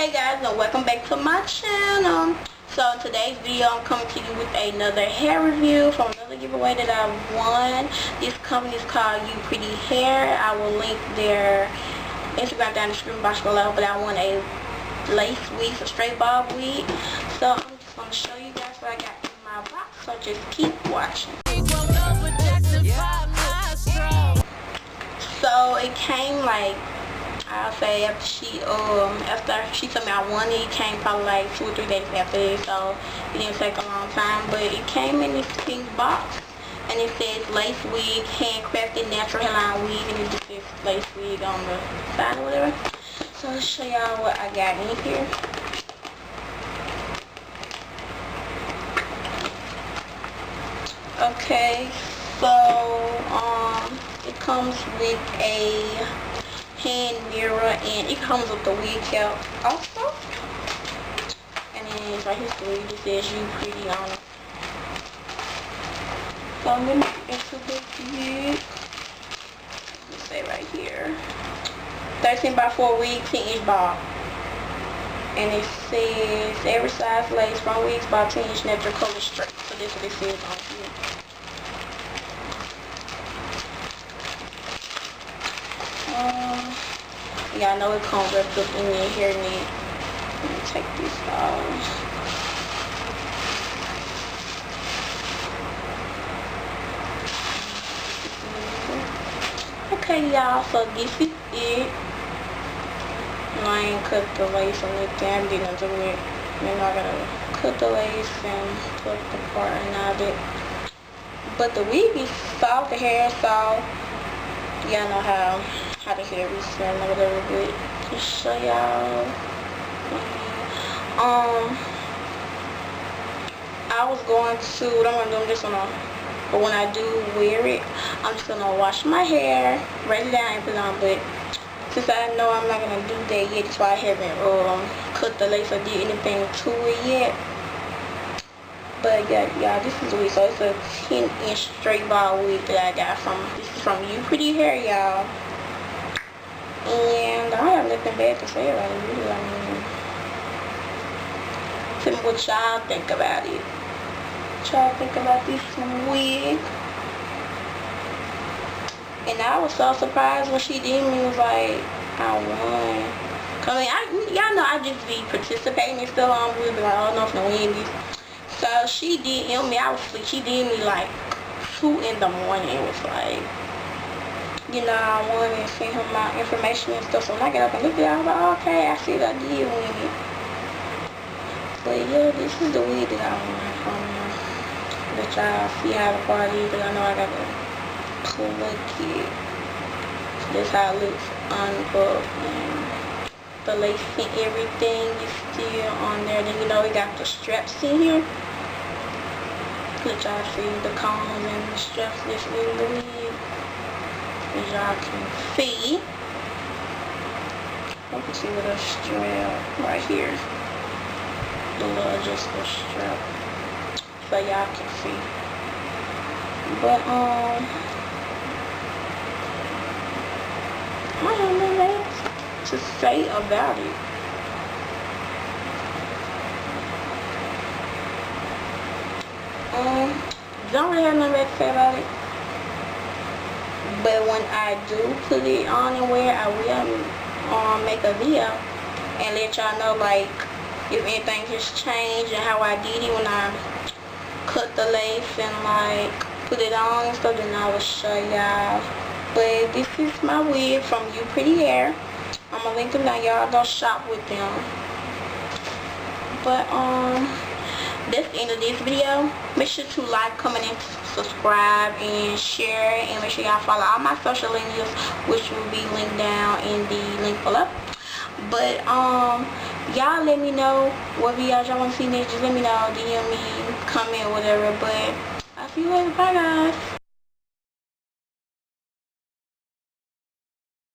Hey guys, and welcome back to my channel. So in today's video, I'm coming to you with another hair review from another giveaway that I won. This company is called UPretty Hair. I will link their Instagram down in the description box below. But I won a lace wig, a straight bob wig. So I'm just going to show you guys what I got in my box. So just keep watching. So it came like, I'll say after she told me I won it, it came probably like 2 or 3 days after this, so it didn't take a long time. But it came in this pink box, and it says lace wig, handcrafted natural hairline wig, and it just says lace wig on the side or whatever. So I'll show y'all what I got in here. Okay, so it comes with a hand mirror, and it comes with the wig cap also, and then right here's the wig. It says UPretty on it. So I'm gonna get into this wig. Let's say right here, 13 by 4 wig, 10-inch bob, and it says every size lace from wigs by 10-inch natural color straight. So that's what it says on here. Yeah, I know it comes wrapped up in your hair net. Let me take this off. Okay, y'all, so this is it. I ain't cut the lace or anything. I didn't do it. Then I gotta cut the lace and put the part and all that. But the wig is soft, the hair is soft. Y'all know how the hair is smelling or whatever, but just show y'all. I was going to, what I'm gonna do, I'm just gonna, but when I do wear it, I'm just gonna wash my hair, braid it down and put it on. But since I know I'm not gonna do that yet, that's why I haven't cut the lace or did anything to it yet. But yeah, y'all, this is the wig. So it's a 10-inch straight bob wig that I got this is from UPretty Hair, y'all. And I don't have nothing bad to say about it, really. I mean, tell me what y'all think about it. What y'all think about this wig? And I was so surprised when she did me. Was like, I won. I mean, y'all know I just be participating and stuff. I'm really like, oh no, I'm gonna win this. So she DM'd me. I was asleep. She DM'd me like 2 in the morning. It was like, you know, I wanted to send her my information and stuff. So when I get up and look at it, I was like, okay, I see that I did win it. But yeah, this is the wig that I won. Let y'all see how the party is. But I know I got to collect it. So that's how it looks on book. The lace and everything is still on there. Then you know we got the straps in here. Let y'all see the combs and the straps that's in the wig. As y'all can see. You can see with a strap right here. The little adjustable strap. So y'all can see. But I don't know what to say about it. Don't really have nothing bad to say about it. But when I do put it on and wear, I will make a video and let y'all know like if anything has changed and how I did it when I cut the lace and like put it on and stuff. Then I will show y'all. But this is my wig from UPretty Hair. I'm gonna link them down. Y'all go shop with them. But that's the end of this video. Make sure to like, comment, and subscribe and share, and make sure y'all follow all my social medias, which will be linked down in the link below. But y'all let me know what videos y'all want to see next. Just let me know, DM me, comment, whatever. But I'll see you later. Bye guys.